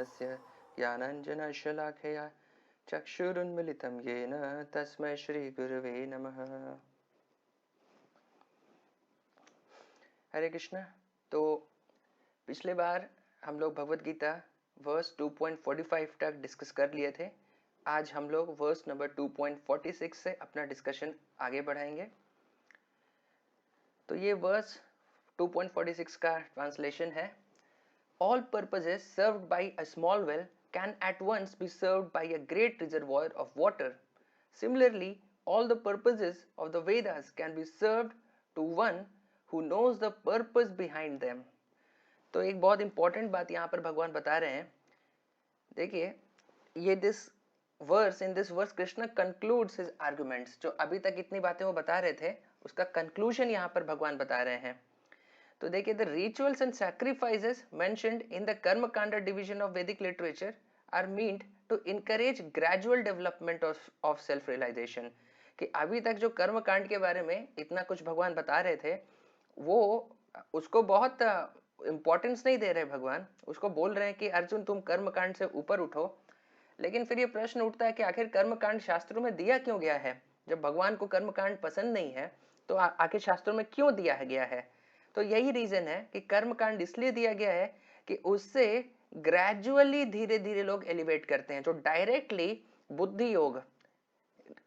तस्य ज्ञानाञ्जनशलाखया चक्षुरुन्मिलितं येन तस्मै श्रीगुरवे नमः। हरे कृष्ण। तो पिछले बार हम लोग भगवत गीता वर्स 2.45 तक डिस्कस कर लिए थे। आज हम लोग वर्स नंबर 2.46 से अपना डिस्कशन आगे बढ़ाएंगे। तो ये वर्स 2.46 का ट्रांसलेशन है, all purposes served by a small well can at once be served by a great reservoir of water. Similarly all the purposes of the Vedas can be served to one who knows the purpose behind them। तो एक बहुत important बात यहाँ पर भगवान बता रहे हैं। देखिए, ये in this verse Krishna concludes his arguments. जो अभी तक इतनी बातें वो बता रहे थे उसका कंक्लूजन यहाँ पर भगवान बता रहे हैं। तो देखिए, the rituals and sacrifices mentioned in the karma kanda division of Vedic literature are meant to encourage gradual development of self realization. कि अभी तक जो कर्म कांड के बारे में इतना कुछ भगवान बता रहे थे वो उसको बहुत इंपॉर्टेंस नहीं दे रहे भगवान। उसको बोल रहे हैं कि अर्जुन तुम कर्म कांड से ऊपर उठो। लेकिन फिर ये प्रश्न उठता है कि आखिर कर्म कांड शास्त्रों में दिया क्यों गया है? जब भगवान को कर्म कांड पसंद नहीं है तो आखिर शास्त्रों में क्यों दिया गया है? तो यही रीजन है कि कर्म कांड इसलिए दिया गया है कि उससे ग्रेजुअली धीरे धीरे लोग एलिवेट करते हैं। जो डायरेक्टली बुद्धि योग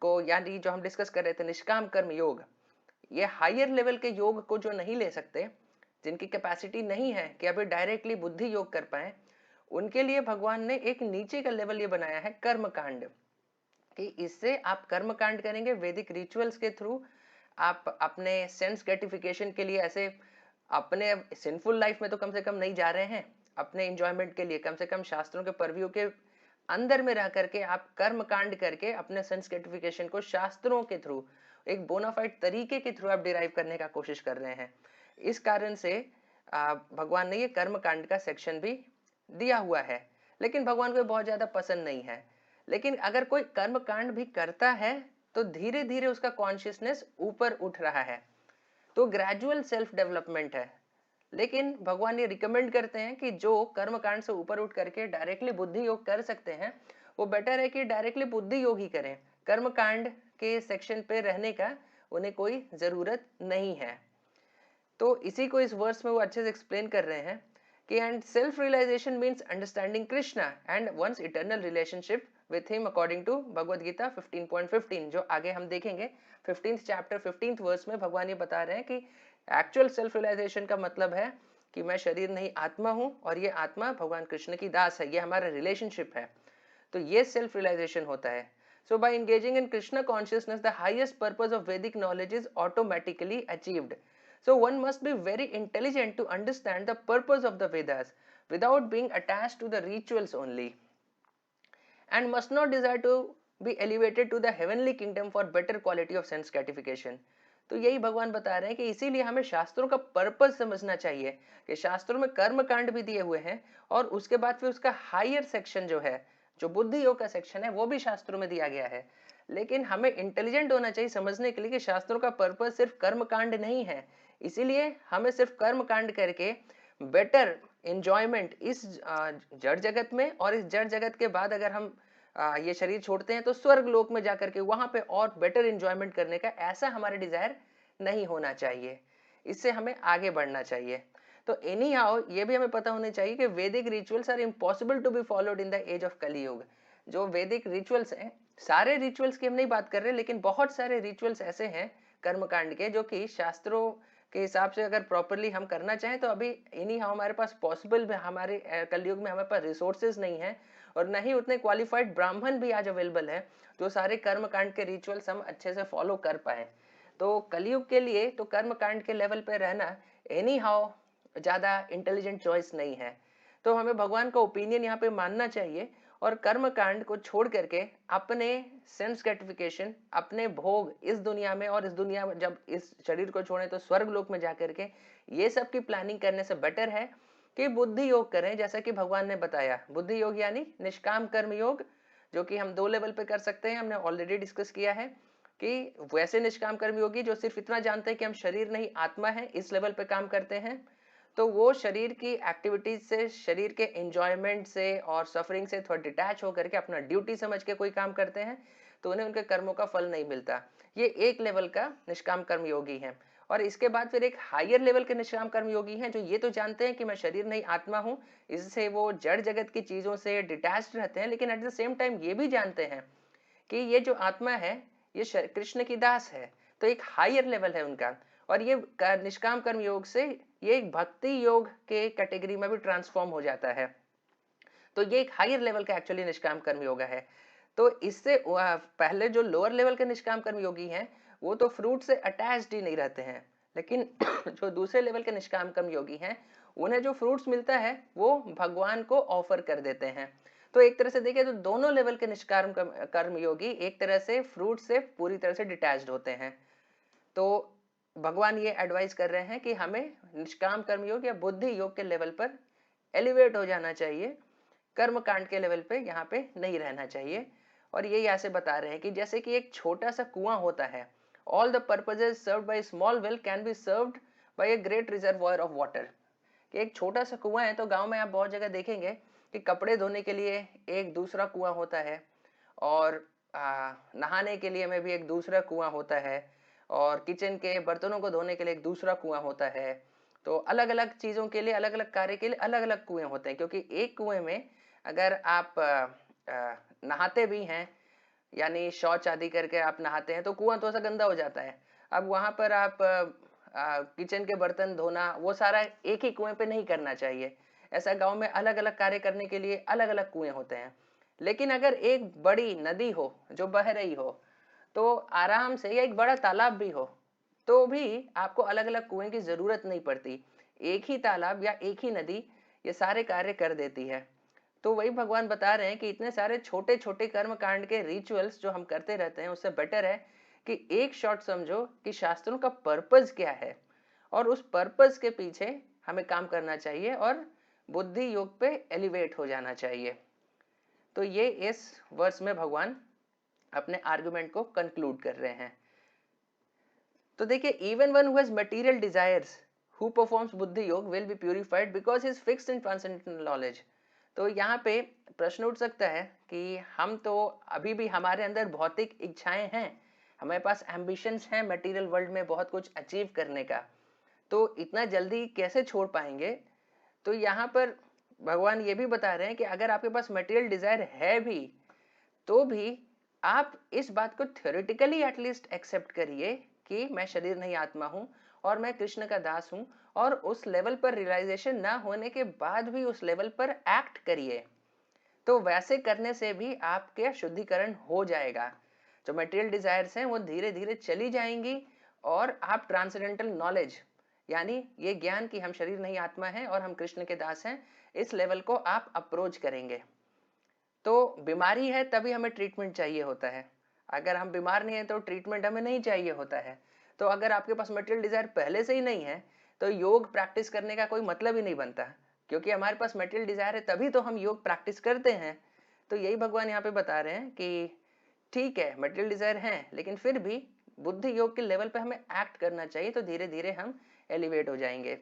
को, यानी जो हम डिस्कस कर रहे थे निष्काम कर्म योग, ये हायर लेवल के योग को जो नहीं ले सकते, जिनकी कैपेसिटी नहीं है कि अभी डायरेक्टली बुद्धि योग कर पाए, उनके लिए भगवान ने एक नीचे का लेवल ये बनाया है कर्म कांड। कि इससे आप कर्म कांड करेंगे वैदिक रिचुअल्स के थ्रू, आप अपने सेंस ग्रेटिफिकेशन के लिए, ऐसे अपने सिंफुल लाइफ में तो कम से कम नहीं जा रहे हैं, अपने एंजॉयमेंट के लिए कम से कम शास्त्रों के परव्यू के अंदर में रह करके आप कर्म कांड करके अपने सेंस ग्रेटिफिकेशन को शास्त्रों के थ्रू एक बोनाफाइड तरीके के थ्रू आप डिराइव करने का कोशिश कर रहे हैं। इस कारण से भगवान ने ये कर्म कांड का सेक्शन भी दिया हुआ है। लेकिन भगवान को बहुत ज्यादा पसंद नहीं है। लेकिन अगर कोई कर्म कांड भी करता है तो धीरे धीरे उसका कॉन्शियसनेस ऊपर उठ रहा है, तो ग्रेजुअल सेल्फ डेवलपमेंट है। लेकिन भगवान ये रिकमेंड करते हैं कि जो कर्म कांड से ऊपर उठ करके डायरेक्टली बुद्धि योग कर सकते हैं वो बेटर है कि डायरेक्टली बुद्धि योग ही करें। कर्म कांड के सेक्शन पे रहने का उन्हें कोई जरूरत नहीं है। तो इसी को इस वर्स में वो अच्छे से एक्सप्लेन कर रहे हैं कि and self realization means understanding Krishna and one's eternal relationship with him according to Bhagavad Gita 15.15, जो आगे हम देखेंगे 15th चैप्टर 15th वर्स में भगवान ये बता रहे हैं कि एक्चुअल सेल्फ रियलाइजेशन का मतलब है कि मैं शरीर नहीं आत्मा हूं और ये आत्मा भगवान कृष्ण की दास है, ये हमारा रिलेशनशिप है। तो ये सेल्फ रियलाइजेशन होता है। So by engaging in Krishna consciousness, the highest purpose of Vedic knowledge is automatically achieved. So one must be very intelligent to understand the purpose of the Vedas without being attached to the rituals only, and must not desire to be elevated to the heavenly kingdom for better quality of sense gratification. तो यही भगवान बता रहे हैं कि इसीलिए हमें शास्त्रों का पर्पस समझना चाहिए कि शास्त्रों में कर्म कांड भी दिए हुए हैं और उसके बाद फिर उसका हायर सेक्शन जो है, जो बुद्धि योग का सेक्शन है, वो भी शास्त्रों में दिया गया है। लेकिन हमें इंटेलिजेंट होना चाहिए समझने के लिए कि शास्त्रों का पर्पस सिर्फ कर्म कांड नहीं है। इसीलिए हमें सिर्फ कर्म कांड करके बेटर एंजॉयमेंट इस जड़ जगत में, और इस जड़ जगत के बाद अगर हम ये शरीर छोड़ते हैं तो स्वर्ग लोक में जाकर के वहां पे और बेटर एंजॉयमेंट करने का ऐसा हमारे डिजायर नहीं होना चाहिए। इससे हमें आगे बढ़ना चाहिए। तो एनी हाउ ये भी हमें पता होना चाहिए कि Vedic rituals are impossible to be followed in the age of Kaliyuga. जो वैदिक रिचुअल्स हैं, सारे रिचुअल्स की हम नहीं बात कर रहे, लेकिन बहुत सारे रिचुअल्स ऐसे हैं कर्मकांड के जो कि शास्त्रों के हिसाब से अगर प्रॉपरली हम करना चाहें तो अभी इन्हीं हमारे पास पॉसिबल, हमारे कलयुग में हमारे पास रिसोर्सेज नहीं है और न ही उतने क्वालिफाइड ब्राह्मण भी आज अवेलेबल है जो सारे कर्म कांड के रिचुअल्स हम अच्छे से फॉलो कर पाए। तो कलयुग के लिए तो कर्म कांड के लेवल पे रहना एनी हाउ ज्यादा इंटेलिजेंट चॉइस नहीं है। तो हमें भगवान का ओपिनियन यहाँ पे मानना चाहिए और कर्म कांड को छोड़ करके अपने सेंस ग्रेटिफिकेशन, अपने भोग इस दुनिया में, और इस दुनिया में जब इस शरीर को छोड़े तो स्वर्ग लोक में जाकर के ये सब की प्लानिंग करने से बेटर है कि बुद्धि योग करें। जैसा कि भगवान ने बताया, बुद्धि योग यानी निष्काम कर्म योग, जो कि हम 2 लेवल पे कर सकते हैं। हमने ऑलरेडी डिस्कस किया है कि वैसे निष्काम कर्म योगी जो सिर्फ इतना जानते हैं कि हम शरीर नहीं आत्मा है, इस लेवल पे काम करते हैं। तो वो शरीर की एक्टिविटीज से, शरीर के एंजॉयमेंट से और सफरिंग से थोड़ा डिटैच होकर के अपना ड्यूटी समझ के कोई काम करते हैं, तो उन्हें उनके कर्मों का फल नहीं मिलता। ये एक लेवल का निष्काम कर्म योगी है। और इसके बाद फिर एक हायर लेवल के निष्काम कर्म योगी हैं, जो ये तो जानते हैं कि मैं शरीर नहीं आत्मा हूँ, इससे वो जड़ जगत की चीजों से डिटैच्ड रहते हैं, लेकिन एट द सेम टाइम ये भी जानते हैं कि ये जो आत्मा है ये कृष्ण की दास है। तो एक हायर लेवल है उनका। और ये निष्काम कर्म योग से ये एक भक्ति योग के कैटेगरी में भी ट्रांसफॉर्म हो जाता है। तो ये एक हायर लेवल का एक्चुअली निष्काम कर्म योगा है। तो इससे पहले जो लोअर लेवल के निष्काम कर्म योगी हैं वो तो फ्रूट से अटैच्ड ही नहीं रहते हैं, लेकिन जो दूसरे लेवल के निष्काम कर्म योगी हैं उन्हें जो फ्रूट्स मिलता है वो भगवान को ऑफर कर देते हैं। तो एक तरह से देखें तो दोनों लेवल के निष्काम कर्म योगी एक तरह से फ्रूट से पूरी तरह से डिटैच्ड होते हैं। तो भगवान ये एडवाइस कर रहे हैं कि हमें निष्काम कर्म योग या बुद्धि योग के लेवल पर एलिवेट हो जाना चाहिए, कर्म कांड के लेवल पे यहाँ पे नहीं रहना चाहिए। और ये यहाँ से बता रहे हैं कि जैसे कि एक छोटा सा कुआं होता है, all the purposes served by small well can be served by a great reservoir of water. कि एक छोटा सा कुआं है, तो गांव में आप बहुत जगह देखेंगे कि कपड़े धोने के लिए एक दूसरा कुआं होता है, और नहाने के लिए में भी एक दूसरा कुआं होता है, और किचन के बर्तनों को धोने के लिए एक दूसरा कुआं होता है। तो अलग अलग चीज़ों के लिए, अलग अलग कार्य के लिए अलग अलग कुएं होते हैं, क्योंकि एक कुएं में अगर आप नहाते भी हैं, यानी शौच आदि करके आप नहाते हैं, तो कुआं तो सा गंदा हो जाता है। अब वहां पर आप किचन के बर्तन धोना वो सारा एक ही कुएं पे नहीं करना चाहिए। ऐसा गांव में अलग अलग कार्य करने के लिए अलग अलग कुएं होते हैं। लेकिन अगर एक बड़ी नदी हो जो बह रही हो, तो आराम से, या एक बड़ा तालाब भी हो, तो भी आपको अलग अलग कुएं की जरूरत नहीं पड़ती। एक ही तालाब या एक ही नदी ये सारे कार्य कर देती है। तो वही भगवान बता रहे हैं कि इतने सारे छोटे छोटे कर्म कांड के रिचुअल्स जो हम करते रहते हैं, उससे बेटर है कि एक शॉट समझो कि शास्त्रों का पर्पस क्या है, और उस पर्पस के पीछे हमें काम करना चाहिए और बुद्धि योग पे एलिवेट हो जाना चाहिए। तो ये इस वर्स में भगवान अपने आर्गुमेंट को कंक्लूड कर रहे हैं। तो देखिए, even one who has material desires who performs बुद्धि योग will be purified because he is fixed in transcendental knowledge. तो यहाँ पे प्रश्न उठ सकता है कि हम तो अभी भी, हमारे अंदर भौतिक इच्छाएं हैं, हमारे पास एम्बिशंस हैं मटेरियल वर्ल्ड में बहुत कुछ अचीव करने का, तो इतना जल्दी कैसे छोड़ पाएंगे। तो यहाँ पर भगवान ये भी बता रहे हैं कि अगर आपके पास मटेरियल डिजायर है भी, तो भी आप इस बात को थ्योरेटिकली एटलीस्ट एक्सेप्ट करिए कि मैं शरीर नहीं आत्मा हूं और मैं कृष्ण का दास हूं, और उस लेवल पर रियलाइजेशन ना होने के बाद भी उस लेवल पर एक्ट करिए। तो वैसे करने से भी आपके शुद्धिकरण हो जाएगा। जो मटेरियल डिजायर्स हैं वो धीरे धीरे चली जाएंगी, और आप ट्रांसेंडेंटल नॉलेज, यानी ये ज्ञान कि हम शरीर नहीं आत्मा है और हम कृष्ण के दास हैं, इस लेवल को आप अप्रोच करेंगे। तो बीमारी है तभी हमें ट्रीटमेंट चाहिए होता है, अगर हम बीमार नहीं है तो ट्रीटमेंट हमें नहीं चाहिए होता है। तो अगर आपके पास मटेरियल डिजायर पहले से ही नहीं है, तो योग प्रैक्टिस करने का कोई मतलब ही नहीं बनता, क्योंकि हमारे पास मटेरियल डिजायर है तभी तो हम योग प्रैक्टिस करते हैं। तो यही भगवान यहाँ पे बता रहे हैं कि ठीक है, मटेरियल डिजायर है, लेकिन फिर भी बुद्धि योग के लेवल पे हमें एक्ट करना चाहिए, तो धीरे धीरे हम एलिवेट हो जाएंगे।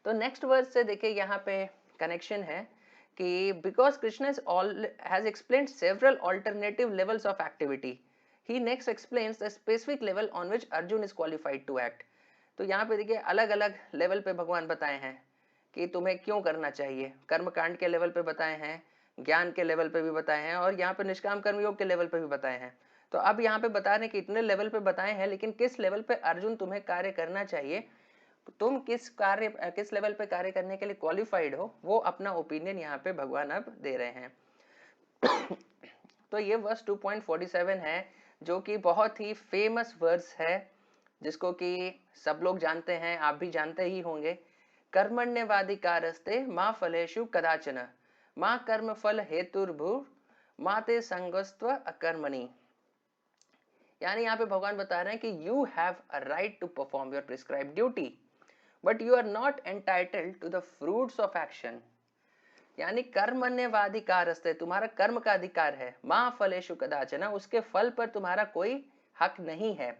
तो नेक्स्ट वर्स से देखिए, यहाँ पे कनेक्शन है कि because Krishna has explained several alternative levels of activity, he next explains the specific level on which Arjun is qualified to act. तो यहाँ पे देखिए अलग अलग लेवल पे भगवान बताए हैं कि तुम्हें क्यों करना चाहिए। कर्म कांड के लेवल पे बताए हैं, ज्ञान के लेवल पे भी बताए हैं, और यहाँ पे निष्काम कर्म योग के लेवल पे भी बताए हैं। तो अब यहाँ पे बता रहे हैं कि इतने लेवल पे बताए हैं, लेकिन किस लेवल पे अर्जुन तुम्हें कार्य करना चाहिए, तुम किस लेवल पे कार्य करने के लिए क्वालिफाइड हो, वो अपना ओपिनियन यहाँ पे भगवान अब दे रहे हैं। तो ये वर्स 2.47 है, जो कि बहुत ही फेमस वर्स है, जिसको कि सब लोग जानते हैं, आप भी जानते ही होंगे। कर्मण्यवाधिकारस्ते माँ फलेषु कदाचन माँ कर्म फल हेतुर्भु माते संगस्त्व अकर्मणि। यानी यहाँ पे भगवान बता रहे हैं कि you have a right to perform your prescribed duty, but you are not entitled to the fruits of action. यानी कर्मण्यवाधिकारस्ते, तुम्हारा कर्म का अधिकार है, माँ फलेषु कदाचन, उसके फल पर तुम्हारा कोई हक नहीं है।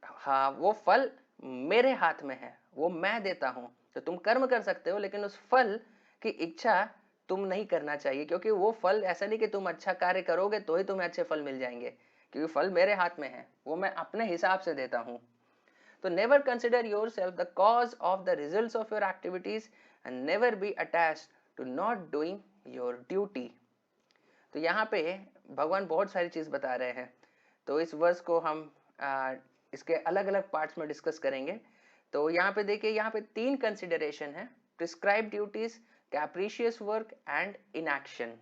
हाँ, वो फल मेरे हाथ में है, वो मैं देता हूं। तो तुम कर्म कर सकते हो, लेकिन उस फल की इच्छा तुम नहीं करना चाहिए, क्योंकि वो फल ऐसा नहीं कि तुम अच्छा कार्य करोगे तो ही तुम्हें अच्छे फल मिल जाएंगे, क्योंकि फल मेरे हाथ में है, वो मैं अपने हिसाब से देता हूँ। तो never consider yourself the cause of the results of your activities and never be attached to not doing your duty. तो यहाँ पे भगवान बहुत सारी चीज बता रहे हैं, तो इस वर्स को हम इसके अलग अलग पार्ट्स में डिस्कस करेंगे। तो यहाँ पे देखिए, यहाँ पे 3 कंसिडरेशन है: prescribe duties, capricious work and inaction.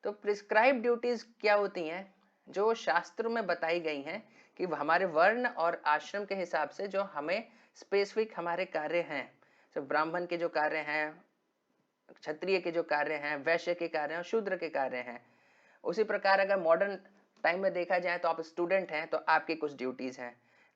तो प्रिस्क्राइब ड्यूटीज क्या होती हैं? जो शास्त्र में बताई गई हैं कि हमारे वर्ण और आश्रम के हिसाब से जो हमें स्पेसिफिक हमारे कार्य हैं, जो ब्राह्मण के जो कार्य हैं, क्षत्रिय के जो कार्य हैं, वैश्य के कार्य हैं और शूद्र के कार्य हैं। उसी प्रकार अगर मॉडर्न टाइम में देखा जाए तो आप स्टूडेंट हैं तो आपकी कुछ ड्यूटीज हैं,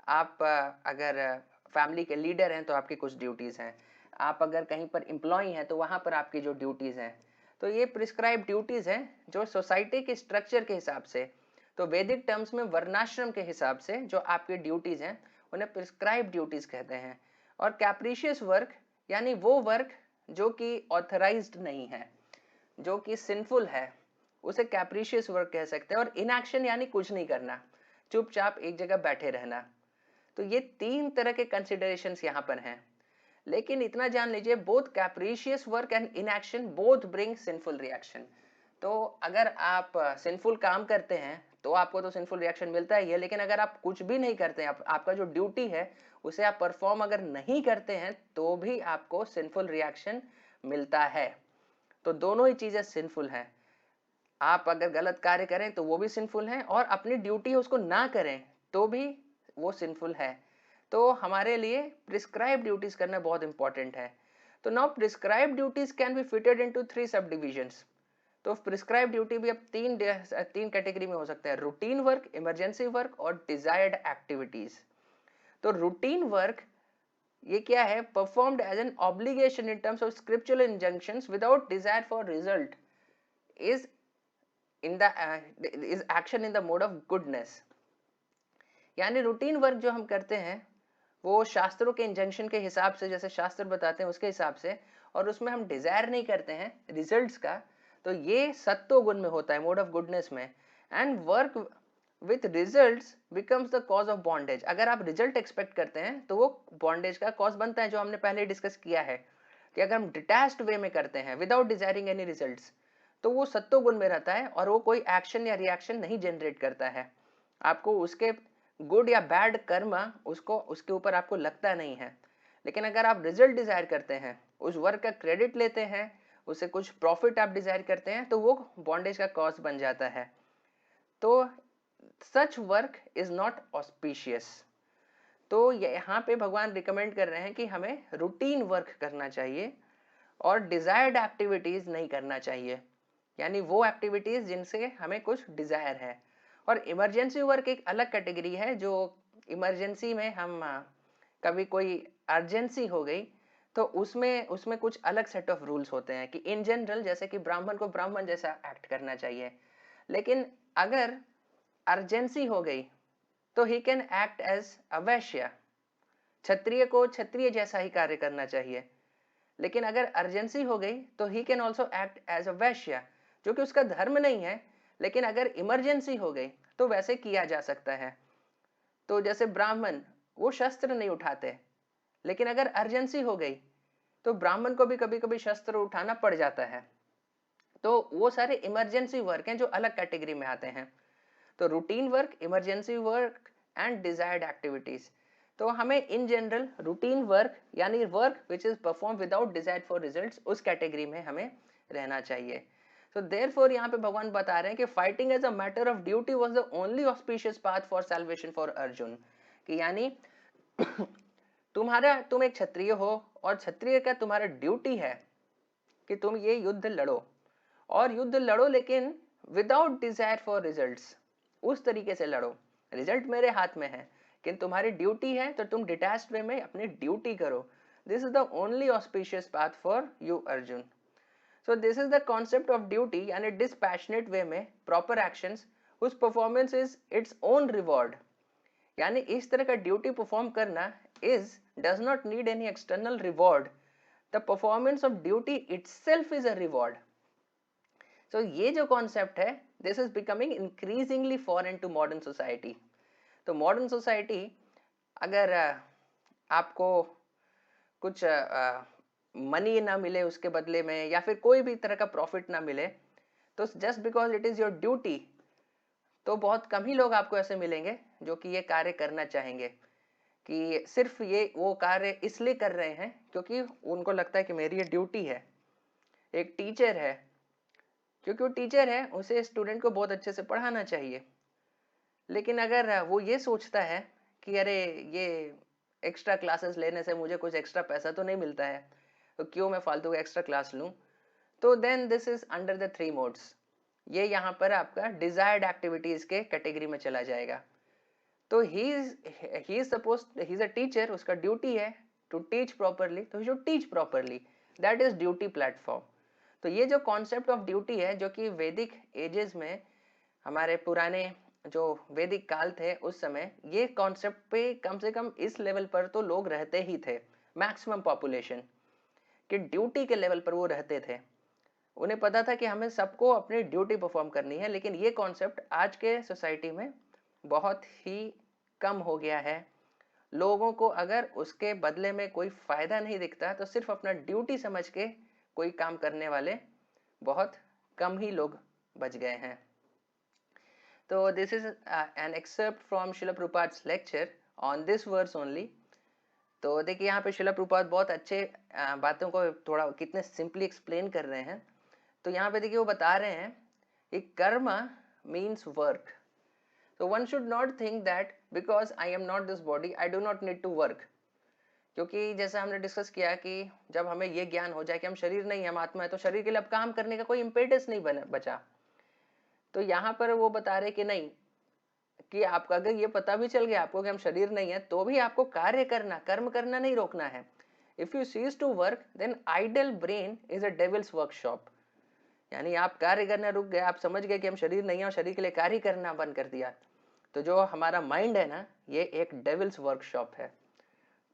आप अगर फैमिली के लीडर हैं तो आपकी कुछ ड्यूटीज हैं, आप अगर कहीं पर एम्प्लॉय हैं तो वहां पर आपकी जो ड्यूटीज हैं। तो ये प्रिस्क्राइब ड्यूटीज हैं जो सोसाइटी के स्ट्रक्चर के हिसाब से, तो वैदिक टर्म्स में वर्णाश्रम के हिसाब से जो आपकी ड्यूटीज हैं उन्हें प्रिस्क्राइब ड्यूटीज कहते हैं। और कैप्रिशियस वर्क यानी वो वर्क जो कि ऑथराइज्ड नहीं है, जो कि सिंफुल है, उसे कैप्रिशियस वर्क कह सकते हैं। और इनएक्शन यानी कुछ नहीं करना, चुपचाप एक जगह बैठे रहना। तो ये 3 तरह के कंसिडरेशंस यहाँ पर हैं। लेकिन इतना जान लीजिए, both capricious work and inaction both bring sinful reaction. तो अगर आप सिंफुल काम करते हैं तो आपको तो सिंफुल रिएक्शन मिलता ही है, लेकिन अगर आप कुछ भी नहीं करते हैं, आपका जो ड्यूटी है उसे आप परफॉर्म अगर नहीं करते हैं तो भी आपको सिंफुल रिएक्शन मिलता है। तो दोनों ही चीजें सिंफुल हैं। आप अगर गलत कार्य करें तो वो भी सिंफुल है, और अपनी ड्यूटी उसको ना करें तो भी वो सिंफुल है। तो हमारे लिए प्रिस्क्राइब ड्यूटीज करना बहुत इंपॉर्टेंट है। तो now prescribe duties can be fitted into 3 सब डिविजन्स। तो प्रिस्क्राइब ड्यूटी भी अब तीन कैटेगरी में हो सकता है: रूटीन वर्क, इमरजेंसी वर्क और डिजायर्ड एक्टिविटीज। तो रूटीन वर्क ये क्या है? Performed as an obligation in terms of scriptural injunctions without desire for result is action in the mode of goodness. यानी रूटीन वर्क जो हम करते हैं वो शास्त्रों के इंजंक्शन के हिसाब से, जैसे शास्त्र बताते हैं उसके हिसाब से, और उसमें हम डिजायर नहीं करते हैं रिजल्ट्स का, तो ये सत्व गुण में होता है, मोड ऑफ गुडनेस में। And work with results becomes the cause of bondage. अगर आप रिजल्ट एक्सपेक्ट करते हैं तो वो बॉन्डेज का कॉज बनता है, जो हमने पहले डिस्कस किया है कि अगर हम डिटैच्ड वे में करते हैं विदाउट डिजायरिंग एनी रिजल्ट्स तो वो सत्व गुण में रहता है और वो कोई एक्शन या रिएक्शन नहीं जनरेट करता है। आपको उसके गुड या बैड कर्म उसको उसके ऊपर आपको लगता नहीं है। लेकिन अगर आप रिजल्ट डिजायर करते हैं, उस वर्क का क्रेडिट लेते हैं, उसे कुछ प्रॉफिट आप डिजायर करते हैं, तो वो बॉन्डेज का कॉज बन जाता है। तो such work is not auspicious. तो यहाँ पे भगवान रिकमेंड कर रहे हैं कि हमें रूटीन वर्क करना चाहिए और डिजायर्ड एक्टिविटीज नहीं करना चाहिए, यानी वो एक्टिविटीज जिनसे हमें कुछ डिजायर है। और इमरजेंसी वर्क एक अलग कैटेगरी है, जो इमरजेंसी में हम कभी कोई अर्जेंसी हो गई तो उसमें उसमें कुछ अलग सेट ऑफ रूल्स होते हैं कि इन जनरल जैसे कि ब्राह्मण को ब्राह्मण जैसा एक्ट करना चाहिए, लेकिन अगर अर्जेंसी हो गई तो he can act as a vaishya. Kshatriya को क्षत्रिय जैसा ही कार्य करना चाहिए, लेकिन अगर अर्जेंसी हो गई तो he can also act as a vaishya, जो कि उसका धर्म नहीं है, लेकिन अगर इमरजेंसी हो गई तो वैसे किया जा सकता है। तो जैसे ब्राह्मण वो शस्त्र नहीं उठाते, लेकिन अगर अर्जेंसी हो गई तो ब्राह्मण को भी कभी कभी शस्त्र उठाना पड़ जाता है। तो वो सारे इमरजेंसी वर्क हैं जो अलग कैटेगरी में आते हैं। तो routine work, emergency work and desired activities. तो हमें इन जनरल रूटीन वर्क यानी work which is perform without desire for results, उस कैटेगरी में हमें रहना चाहिए। तो देयरफॉर यहाँ पे भगवान बता रहे हैं कि fighting as a matter of duty was the only auspicious path for salvation for Arjun. कि यानी तुम एक क्षत्रिय हो और क्षत्रिय का तुम्हारा ड्यूटी है कि तुम ये युद्ध लड़ो, और युद्ध लड़ो लेकिन विदाउट डिजायर फॉर रिजल्ट्स। उस तरीके से लड़ो, रिजल्ट मेरे हाथ में है, लेकिन तुम्हारी ड्यूटी है तो तुम डिटैच्ड वे में अपनी ड्यूटी करो। This is the only auspicious path for you Arjun. So this is the concept of duty, यानी dispassionate way में proper actions whose performance is its own reward। यानी इस तरह का ड्यूटी परफॉर्म करना is does not need any external reward. The performance of duty itself is a reward. So ये जो concept है, this is becoming increasingly foreign to modern society. तो modern society अगर आपको कुछ मनी ना मिले उसके बदले में या फिर कोई भी तरह का प्रॉफिट ना मिले, तो just because it is your duty, तो बहुत कम ही लोग आपको ऐसे मिलेंगे जो कि ये कार्य करना चाहेंगे, कि सिर्फ ये वो कार्य इसलिए कर रहे हैं क्योंकि उनको लगता है कि मेरी ये ड्यूटी है. एक टीचर है, क्योंकि वो टीचर है उसे स्टूडेंट को बहुत अच्छे से पढ़ाना चाहिए, लेकिन अगर वो ये सोचता है कि अरे ये एक्स्ट्रा क्लासेस लेने से मुझे कुछ एक्स्ट्रा पैसा तो नहीं मिलता है, तो क्यों मैं फालतू का एक्स्ट्रा क्लास लूं, तो then this is under the 3 modes. ये यहाँ पर आपका डिजायर्ड एक्टिविटीज के कैटेगरी में चला जाएगा. तो he is supposed, he is a teacher, उसका ड्यूटी है टू टीच प्रॉपरली, तो he should teach properly. That is duty platform. तो ये जो कॉन्सेप्ट ऑफ ड्यूटी है, जो कि वैदिक एजेस में, हमारे पुराने जो वैदिक काल थे उस समय, ये कॉन्सेप्ट पे कम से कम इस लेवल पर तो लोग रहते ही थे, मैक्सिमम पॉपुलेशन कि ड्यूटी के लेवल पर वो रहते थे. उन्हें पता था कि हमें सबको अपनी ड्यूटी परफॉर्म करनी है. लेकिन ये कॉन्सेप्ट आज के सोसाइटी में बहुत ही कम हो गया है. लोगों को अगर उसके बदले में कोई फायदा नहीं दिखता तो सिर्फ अपना ड्यूटी समझ के कोई काम करने वाले बहुत कम ही लोग बच गए हैं. तो this is an excerpt from Srila Prabhupada's lecture on this verse only. तो देखिए यहाँ पे शिला प्रभुपाद बहुत अच्छे बातों को थोड़ा कितने सिंपली एक्सप्लेन कर रहे हैं. तो यहाँ पे देखिए वो बता रहे हैं कि कर्म मीन्स वर्क. तो one should not think that because I am not this body I do not need to work. क्योंकि जैसे हमने डिस्कस किया कि जब हमें ये ज्ञान हो जाए कि हम शरीर नहीं, हम आत्मा है, तो शरीर के लिए अब काम करने का कोई इम्पेटस नहीं बचा. तो यहाँ पर वो बता रहे कि नहीं, कि आपका अगर ये पता भी चल गया आपको कि हम शरीर नहीं है, तो भी आपको कार्य करना, कर्म करना नहीं रोकना है. If you cease to work then idle brain is a devil's workshop. यानी आप कार्य करना रुक गए, आप समझ गए कि हम शरीर नहीं है और शरीर के लिए कार्य करना बंद कर दिया, तो जो हमारा माइंड है ना, ये एक डेविल्स वर्कशॉप है.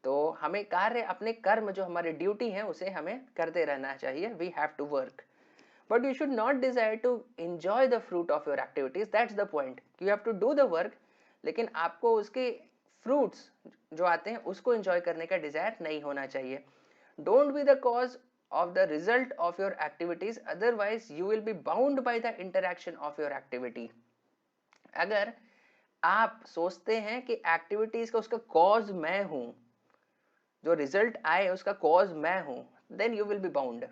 तो हमें कार्य, अपने कर्म जो हमारी ड्यूटी है उसे हमें करते रहना चाहिए. We have to work, but you should not desire to enjoy the fruit of your activities. That's the point. You have to do the work, लेकिन आपको उसके फ्रूट्स जो आते हैं उसको एंजॉय करने का डिजायर नहीं होना चाहिए. Don't be the cause of the result of your activities, otherwise you will be bound by the interaction of your activity. अगर आप सोचते हैं कि एक्टिविटीज का उसका कॉज मैं हूं, जो रिजल्ट आए उसका कॉज मैं हूं, then you will be bound.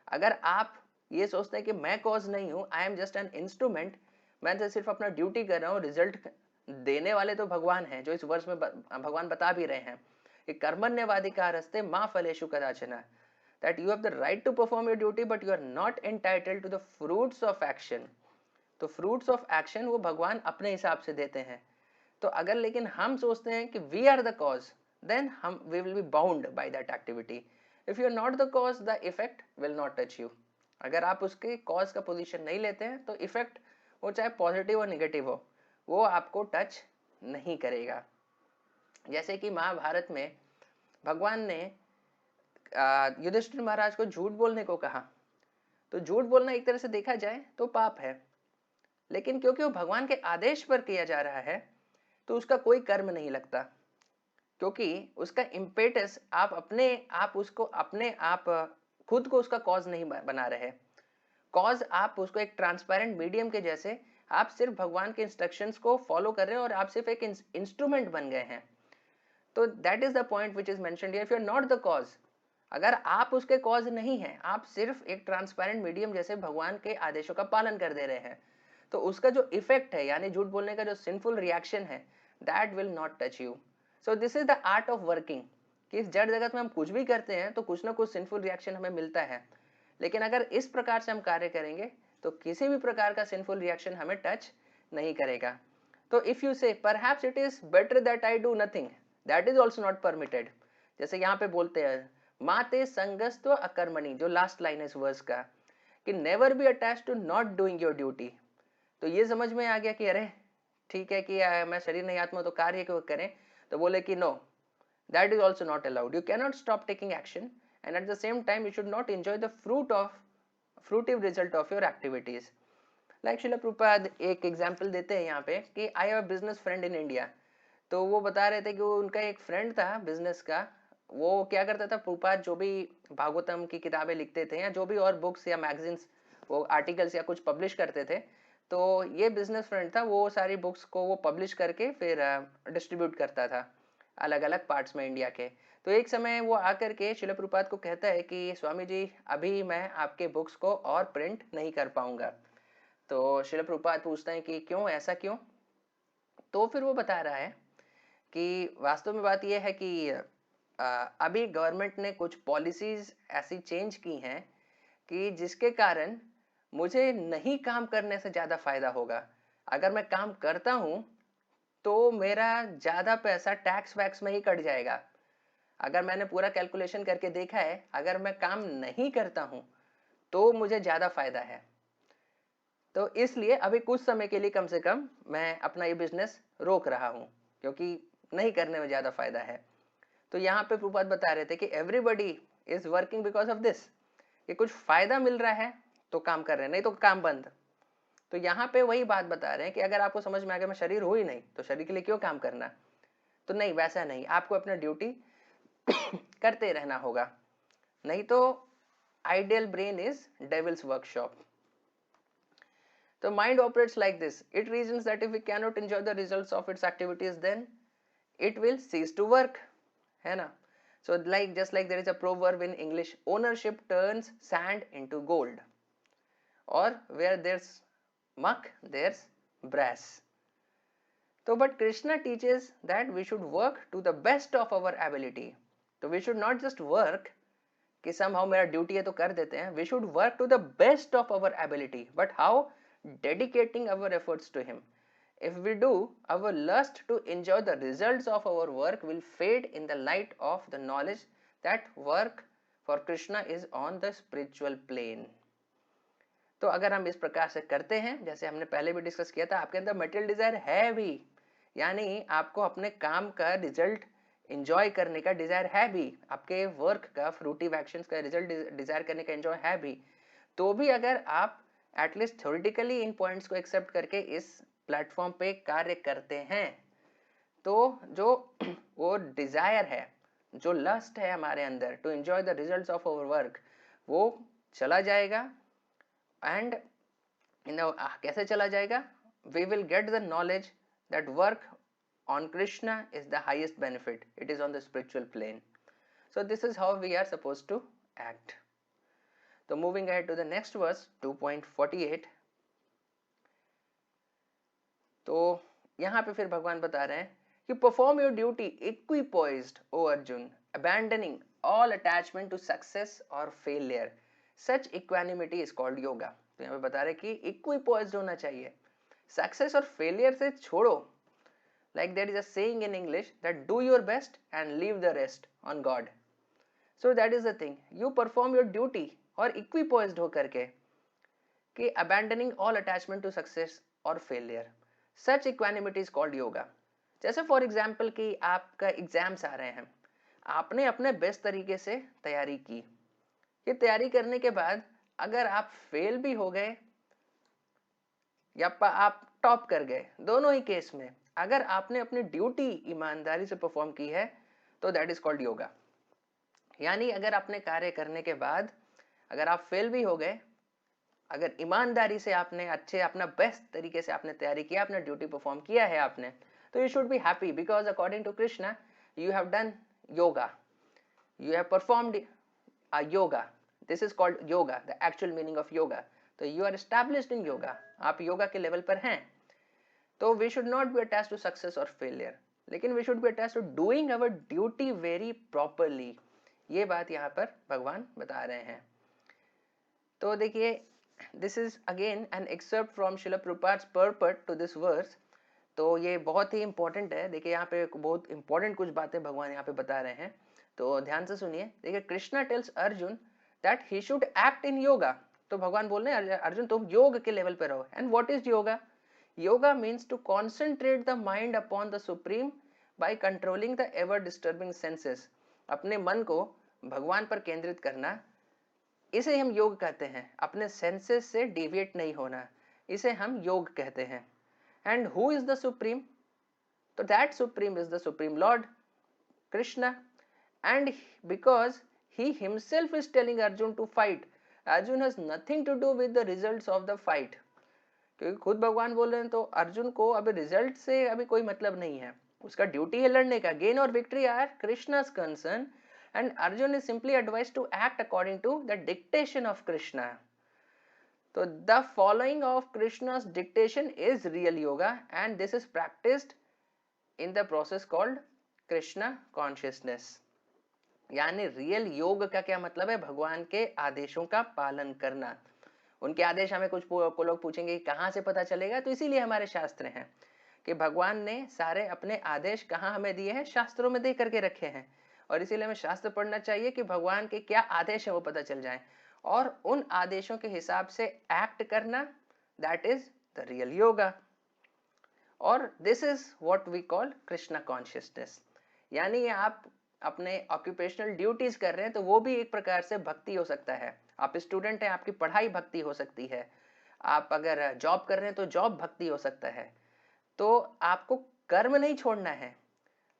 अगर आप ये सोचते हैं कि मैं कॉज नहीं हूं, I am just an instrument, मैं तो सिर्फ अपना ड्यूटी कर रहा हूं, रिजल्ट देने वाले तो भगवान हैं, जो इस वर्ष में भगवान बता भी रहे हैं कि कर्मण्यवाधिकारस्ते मा फलेषु कदाचन, that you have the right to perform your duty but you are not entitled to the fruits of action. तो fruits of action वो भगवान अपने हिसाब से देते हैं. तो अगर लेकिन हम सोचते हैं कि we are the cause, then we will be bound by that activity. If you are not the cause, the effect will not touch you. अगर आप उसके cause का position नहीं लेते हैं तो effect वो चाहे पॉजिटिव और निगेटिव हो, वो आपको टच नहीं करेगा. जैसे कि महाभारत में भगवान ने युधिष्ठिर महाराज को झूठ बोलने को कहा. तो झूठ बोलना एक तरह से देखा जाए तो पाप है, लेकिन क्योंकि वो भगवान के आदेश पर किया जा रहा है तो उसका कोई कर्म नहीं लगता, क्योंकि उसका इम्पेटस आप उसको अपने आप खुद को उसका कॉज नहीं बना रहे. कॉज आप उसको एक ट्रांसपेरेंट मीडियम के जैसे, आप सिर्फ भगवान के इंस्ट्रक्शंस को फॉलो कर रहे हैं और आप सिर्फ एक इंस्ट्रूमेंट बन गए हैं. तो that is the point which is mentioned here. If you are not the cause, अगर आप उसके कॉज नहीं हैं, आप सिर्फ एक ट्रांसपेरेंट मीडियम जैसे भगवान के आदेशों का पालन कर दे रहे हैं, तो उसका जो इफेक्ट है, यानी झूठ बोलने का जो सिंफुल रिएक्शन है, that will not touch you. So this is the art of working, कि इस जड़ जगत में हम कुछ भी करते हैं तो कुछ ना कुछ सिंफुल रिएक्शन हमें मिलता है, लेकिन अगर इस प्रकार से हम कार्य करेंगे तो किसी भी प्रकार का सिंफुल रिएक्शन हमें टच नहीं करेगा. तो इफ यू से perhaps it is better that I do nothing, that is also not permitted. जैसे यहाँ पे बोलते हैं माते संगस्त्व अकर्मणि, जो लास्ट लाइन है इस वर्स का, कि never be attached to not doing your duty. तो ये समझ में आ गया कि अरे ठीक है कि मैं शरीर नहीं आत्मा, तो कार्य क्यों करें. तो बोले कि no, that is also not allowed. You cannot stop taking action, and at the same time you should not enjoy the fruitive result of your activities. Like शिला प्रभुपाद एक एग्जाम्पल देते हैं यहाँ पे कि I have a business friend in India. तो वो बता रहे थे कि वो उनका एक फ्रेंड था बिजनेस का. वो क्या करता था, प्रभुपाद जो भी भागवतम की किताबें लिखते थे या जो भी और बुक्स या मैगजीन्स वो आर्टिकल्स या कुछ पब्लिश करते थे, तो ये बिजनेस फ्रेंड था, वो सारी बुक्स को वो पब्लिश करके फिर डिस्ट्रीब्यूट करता था अलग अलग पार्ट्स में इंडिया के. तो एक समय वो आकर के शिला प्रभुपाद को कहता है कि स्वामी जी अभी मैं आपके बुक्स को और प्रिंट नहीं कर पाऊंगा. तो शिला प्रभुपाद पूछते हैं कि क्यों, ऐसा क्यों? तो फिर वो बता रहा है कि वास्तव में बात यह है कि अभी गवर्नमेंट ने कुछ पॉलिसीज ऐसी चेंज की हैं कि जिसके कारण मुझे नहीं काम करने से ज़्यादा फायदा होगा. अगर मैं काम करता हूँ तो मेरा ज़्यादा पैसा टैक्स वैक्स में ही कट जाएगा. अगर मैंने पूरा कैलकुलेशन करके देखा है, अगर मैं काम नहीं करता हूँ तो मुझे ज़्यादा फायदा है. तो इसलिए अभी कुछ समय के लिए कम से कम मैं अपना ये बिजनेस रोक रहा हूँ क्योंकि नहीं करने में ज़्यादा फायदा है. तो यहाँ पे प्रभुपाद बता रहे थे कि everybody is working because of this, कि कुछ फायदा मिल रहा है तो काम कर रहे हैं, नहीं तो काम बंद. तो यहाँ पे वही बात बता रहे हैं कि अगर आपको समझ में आ गया मैं शरीर हूँ ही नहीं तो शरीर के लिए क्यों काम करना. तो नहीं, वैसा नहीं, आपको अपना ड्यूटी करते रहना होगा, नहीं तो ideal brain is devils workshop. The mind operates like this. It reasons that if we cannot enjoy the results of its activities, then it will cease to work. है ना? So like just like there is a proverb in English, ownership turns sand into gold. Or where there's muck, there's brass. So but Krishna teaches that we should work to the best of our ability. So we should not just work कि somehow मेरा duty है तो कर देते हैं. We should work to the best of our ability. But how? Dedicating our efforts to him. If we do, our lust to enjoy the results of our work will fade in the light of the knowledge that work for Krishna is on the spiritual plane. तो अगर हम इस प्रकार से करते हैं, जैसे हमने पहले भी डिस्कस किया था, आपके अंदर मटेरियल डिजायर है भी, यानी आपको अपने काम का रिजल्ट एंजॉय करने का डिजायर है भी, आपके वर्क का फ्रूटिव एक्शंस का रिजल्ट डिजायर करने का एंजॉय है भी, तो भी अगर आप एटलीस्ट थ्योरेटिकली इन पॉइंट्स को एक्सेप्ट करके इस प्लेटफॉर्म पे कार्य करते हैं, तो जो वो डिजायर है, जो लस्ट है हमारे अंदर to enjoy the results of our work, वो चला जाएगा. एंड कैसे चला जाएगा? We will get the knowledge that work on Krishna is the highest benefit. It is on the spiritual plane. So this is how we are supposed to act. So moving ahead to the next verse 2.48. तो यहाँ पे फिर भगवान बता रहे हैं कि perform your duty equipoised, O Arjun, abandoning all attachment to success or failure. Such equanimity is called yoga. तो यहाँ पे बता रहे हैं कि equipoised होना चाहिए, सक्सेस और फेलियर से छोड़ो. Like there is a saying in English that do your best and leave the rest on God. So that is the thing. You perform your duty और equipoised होकर के कि abandoning all attachment to success or failure. Such equanimity is called yoga. जैसे for example कि आपका exams आ रहे हैं, आपने अपने बेस्ट तरीके से तैयारी की. ये तैयारी करने के बाद अगर आप फेल भी हो गए या आप टॉप कर गए, दोनों ही केस में अगर आपने अपनी ड्यूटी ईमानदारी से परफॉर्म की है तो दैट इज कॉल्ड योगा. यानी अगर आपने कार्य करने के बाद अगर आप फेल भी हो गए, अगर ईमानदारी से आपने अच्छे अपना बेस्ट तरीके से आपने तैयारी किया, आपने ड्यूटी परफॉर्म किया है आपने, तो you should be happy because according to Krishna you have done yoga, you have performed a yoga. This is called yoga, the actual meaning of yoga. तो you are established in yoga, आप yoga के level पर हैं. तो we should not be attached to success और failure, लेकिन we should be attached to doing our duty very properly. ये बात यहाँ पर भगवान बता रहे हैं. तो देखिए, this is again an excerpt from Srila Prabhupada's purport to this verse. तो ये बहुत ही इंपॉर्टेंट है. देखिए यहाँ पे बहुत इंपॉर्टेंट कुछ बातें भगवान यहाँ पे बता रहे हैं, तो ध्यान से सुनिए. देखिए, Krishna tells Arjun that he should act in yoga. तो भगवान बोल रहे हैं अर्जुन तुम योग के लेवल पे रहो. And what is yoga? Yoga means to concentrate the mind upon the Supreme by controlling the ever disturbing senses, अपने मन को भगवान पर केंद्रित करना, इसे हम योग कहते हैं। अपने सेंसेस से डिविएट नहीं होना, इसे हम योग कहते हैं। And who is the supreme? तो that supreme is the supreme lord Krishna. And because he himself is telling Arjun to fight, Arjun has nothing to do with the results of the fight, क्योंकि खुद भगवान बोल रहे हैं तो अर्जुन को अभी रिजल्ट से अभी कोई मतलब नहीं है, उसका ड्यूटी है लड़ने का। गेन और victory are Krishna's concern and Arjun is simply advised to act according to the dictation of Krishna. So the following of Krishna's dictation is real yoga and this is practiced in the process called Krishna consciousness. यानी real योग का क्या मतलब है? भगवान के आदेशों का पालन करना। उनके आदेश हमें कुछ लोग पूछेंगे कहाँ से पता चलेगा, तो इसीलिए हमारे शास्त्र हैं कि भगवान ने सारे अपने आदेश कहाँ हमें दिए हैं, शास्त्रों में दे करके रखे हैं, और इसीलिए हमें शास्त्र पढ़ना चाहिए कि भगवान के क्या आदेश है वो पता चल जाए, और उन आदेशों के हिसाब से एक्ट करना, that is the real yoga. और this is what we call Krishna consciousness. यानी आप अपने ऑक्यूपेशनल ड्यूटीज कर रहे हैं तो वो भी एक प्रकार से भक्ति हो सकता है। आप स्टूडेंट हैं, आपकी पढ़ाई भक्ति हो सकती है। आप अगर जॉब कर रहे हैं तो जॉब भक्ति हो सकता है। तो आपको कर्म नहीं छोड़ना है,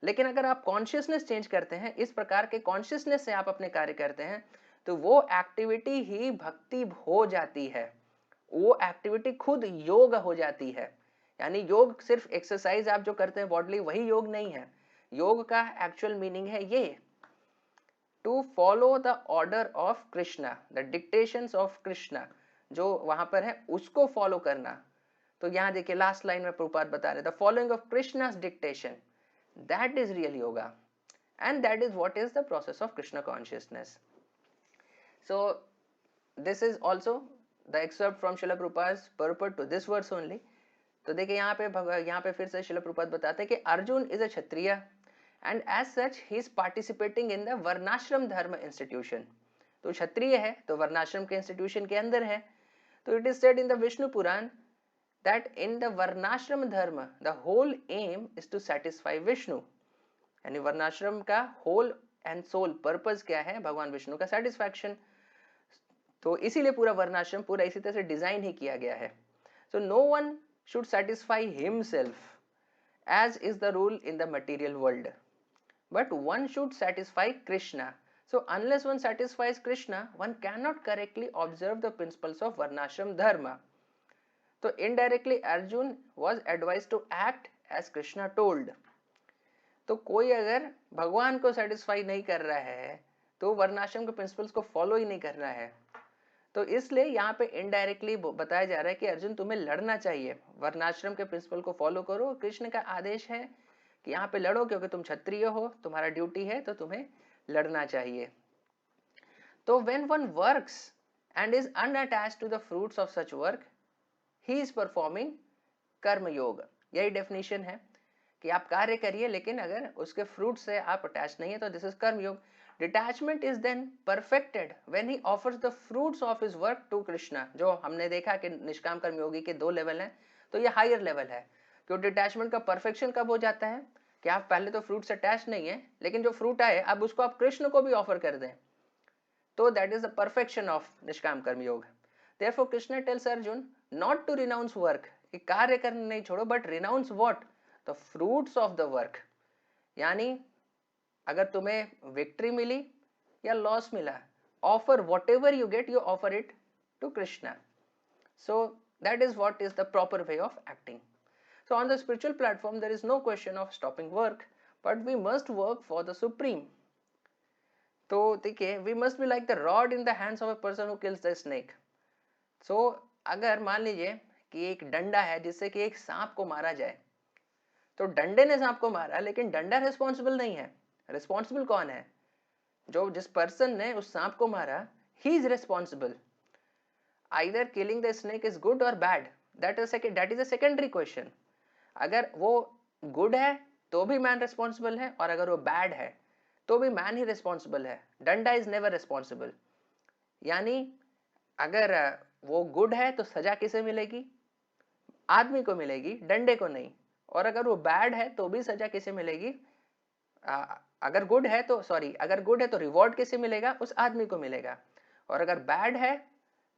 लेकिन अगर आप कॉन्शियसनेस चेंज करते हैं, इस प्रकार के कॉन्शियसनेस से आप अपने कार्य करते हैं, तो वो एक्टिविटी ही भक्ति हो जाती है, वो एक्टिविटी खुद योग हो जाती है। यानी योग सिर्फ एक्सरसाइज आप जो करते हैं बॉडीली, वही योग नहीं है। योग का एक्चुअल मीनिंग है ये, to follow the order of Krishna, the dictations of Krishna, जो वहां पर है उसको फॉलो करना। तो यहां देखिए लास्ट लाइन में प्रभुपाद बता रहे, the following of Krishna's dictation, that is real yoga and that is what is the process of Krishna consciousness. So this is also the excerpt from Srila Prabhupada purport to this verse only. तो देखिए यहाँ पे फिर से श्रील प्रभुपाद बताते हैं कि Arjun is a Kshatriya and as such he is participating in the वर्णाश्रम धर्म इंस्टीट्यूशन। तो क्षत्रिय है तो वर्णाश्रम के इंस्टीट्यूशन के अंदर है। तो it is said in the Vishnu Purana that in the वर्णाश्रम धर्म the whole aim is to satisfy Vishnu, यानी वर्णाश्रम का होल एंड सोल पर्पस क्या है? भगवान विष्णु का सेटिस्फैक्शन। तो इसीलिए पूरा वर्णाश्रम पूरा इसी तरह से डिजाइन ही किया गया है। So no one should satisfy himself as is the rule in the material world, but one should satisfy Krishna. So unless one satisfies Krishna, one cannot correctly observe the principles of varnashram dharma. So indirectly Arjun was advised to act as Krishna told. तो कोई अगर भगवान को satisfy नहीं कर रहा है तो वर्णाश्रम के प्रिंसिपल्स को फॉलो ही नहीं कर रहा है। तो इसलिए यहाँ पे इनडायरेक्टली बताया जा रहा है कि अर्जुन तुम्हें लड़ना चाहिए, वर्णाश्रम के प्रिंसिपल को फॉलो करो। कृष्ण का आदेश है कि यहाँ पे लड़ो, क्योंकि तुम क्षत्रिय हो, तुम्हारा ड्यूटी है, तो तुम्हें लड़ना चाहिए। तो when one works and is unattached to the fruits of such work, he is performing karma yoga. यही डेफिनेशन है कि आप कार्य करिए लेकिन अगर उसके फ्रूट से आप अटैच नहीं है तो दिस इज कर्म योग। Detachment is then perfected when he offers the fruits of his work to Krishna। जो हमने देखा कि निष्काम कर्म योगी के 2 लेवल हैं, तो ये हायर लेवल है। क्यों डिटैचमेंट का परफेक्शन कब हो जाता है कि आप पहले तो फ्रूट से अटैच नहीं है, लेकिन जो फ्रूट आए अब उसको आप कृष्ण को भी ऑफर कर दें, तो that is the perfection of निष्काम कर्म योग। Therefore Krishna tells Arjun not to renounce work, कि कार्य करना नहीं छोड़ो, but renounce what? The fruits of the work। यानी अगर तुम्हें विक्ट्री मिली या लॉस मिला, offer whatever you get, you offer it to Krishna. So that is what is the proper way of acting. So on the spiritual platform there is no question of stopping work, but we must work for the supreme. तो देखिए, we must be like the rod in the hands of a person who kills the snake. So अगर मान लीजिए कि एक डंडा है जिससे कि एक सांप को मारा जाए, तो डंडे ने सांप को मारा लेकिन डंडा रिस्पॉन्सिबल नहीं है। रिस्पॉन्सिबल कौन है? जो जिस पर्सन ने उस सांप को मारा, he is responsible. Either killing the snake is good और bad, that is a secondary question. अगर वो गुड है तो भी मैन रिस्पॉन्सिबल है, और अगर वो बैड है तो भी मैन ही रिस्पॉन्सिबल है। डंडा इज नेवर रिस्पॉन्सिबल। यानी अगर वो गुड है तो सजा किसे मिलेगी? आदमी को मिलेगी, डंडे को नहीं। और अगर वो बैड है तो भी सजा किसे मिलेगी? अगर गुड है तो अगर गुड है तो रिवॉर्ड किसे मिलेगा? उस आदमी को मिलेगा, और अगर बैड है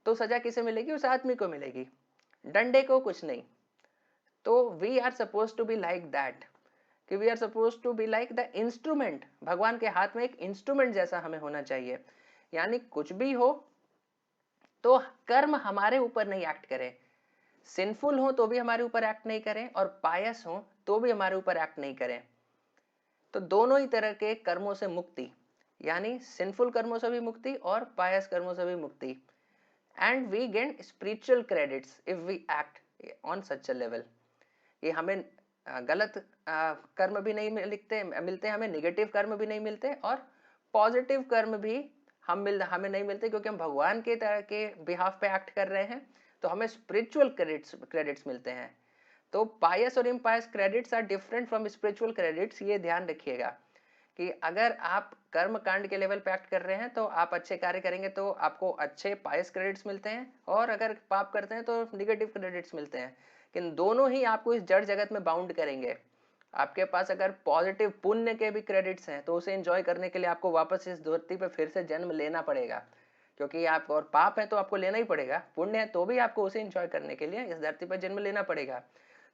तो सजा किसे मिलेगी? उस आदमी को मिलेगी, डंडे को कुछ नहीं। तो we are suppose to be like that, कि we are suppose to be like the instrument. भगवान के हाथ में एक इंस्ट्रूमेंट जैसा हमें होना चाहिए, यानी कुछ भी हो तो कर्म हमारे ऊपर नहीं एक्ट करे, सिंफुल हो तो भी हमारे ऊपर एक्ट नहीं करें, और पायस हो तो भी हमारे ऊपर एक्ट नहीं करें। तो दोनों ही तरह के कर्मों से मुक्ति, यानी सिंफुल कर्मों से भी मुक्ति और पायस कर्मों से भी मुक्ति। And we gain spiritual credits if we act on such a level. ये हमें गलत कर्म भी नहीं मिलते, हमें नेगेटिव कर्म भी नहीं मिलते, और पॉजिटिव कर्म भी हमें नहीं मिलते, क्योंकि हम भगवान के तरह के बिहाफ पे एक्ट कर रहे हैं, तो हमें स्पिरिचुअल क्रेडिट्स मिलते हैं। तो पायस और impious credits are different from spiritual credits, ये ध्यान रखिएगा कि अगर आप कर्म कांड के लेवल पे एक्ट कर रहे हैं तो आप अच्छे कार्य करेंगे तो आपको अच्छे पायस क्रेडिट्स मिलते हैं, और अगर पाप करते हैं तो निगेटिव क्रेडिट्स मिलते हैं। लेकिन दोनों ही आपको इस जड़ जगत में बाउंड करेंगे। आपके पास अगर पॉजिटिव पुण्य के भी क्रेडिट्स हैं तो उसे एंजॉय करने के लिए आपको वापस इस धरती पे फिर से जन्म लेना पड़ेगा, क्योंकि आप, और पाप है तो आपको लेना ही पड़ेगा, पुण्य है तो भी आपको उसे एंजॉय करने के लिए इस धरती पर जन्म लेना पड़ेगा।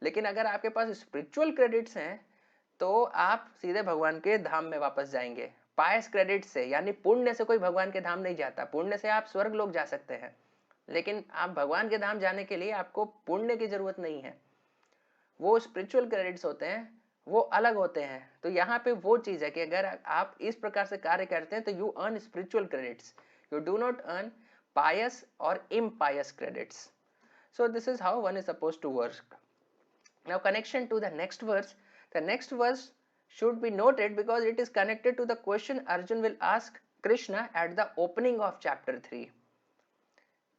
लेकिन अगर आपके पास स्पिरिचुअल क्रेडिट्स हैं तो आप सीधे भगवान के धाम में वापस जाएंगे पायस क्रेडिट से। यानी पुण्य से कोई भगवान के धाम नहीं जाता, पुण्य से आप स्वर्ग लोग जा सकते हैं, लेकिन आप भगवान के धाम जाने के लिए आपको पुण्य की जरूरत नहीं है। वो स्पिरिचुअल क्रेडिट्स होते हैं, वो अलग होते हैं। तो यहाँ पे वो चीज है कि अगर आप इस प्रकार से कार्य करते हैं तो you earn spiritual credits, you do not earn pious और impious credits. So this is how one is supposed to work. Now connection to the next verse should be noted because it is connected to the question Arjun will ask Krishna at the opening of chapter 3.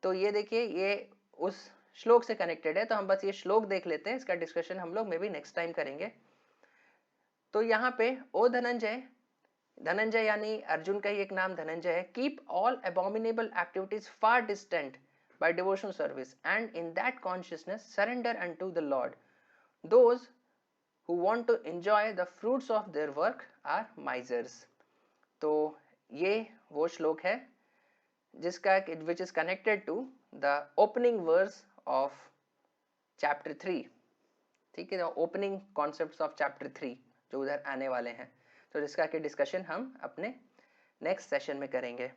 तो ये देखिए, ये उस श्लोक से connected है, तो हम बस ये श्लोक देख लेते हैं, इसका डिस्कशन हम लोग मे बी नेक्स्ट टाइम करेंगे। तो यहाँ पे ओ धनंजय, धनंजय यानी अर्जुन का ही एक नाम धनंजय है, keep all abominable activities far distant by devotional service, and in that consciousness surrender unto the Lord. Those who want to enjoy the fruits of their work are misers. तो ये वो श्लोक है जिसका which is connected to the opening verse of chapter 3. ठीक है, opening concepts of chapter 3 जो उधर आने वाले हैं, तो जिसका कि डिस्कशन हम अपने नेक्स्ट सेशन में करेंगे।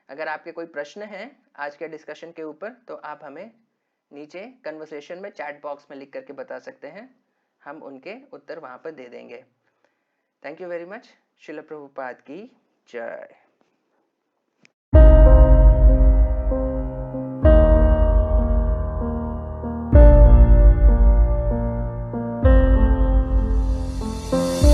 अगर आपके कोई प्रश्न हैं आज के डिस्कशन के ऊपर तो आप हमें नीचे कन्वर्सेशन में चैट बॉक्स में लिख करके बता सकते हैं, हम उनके उत्तर वहां पर दे देंगे। Thank you very much. Srila Prabhupada की जय।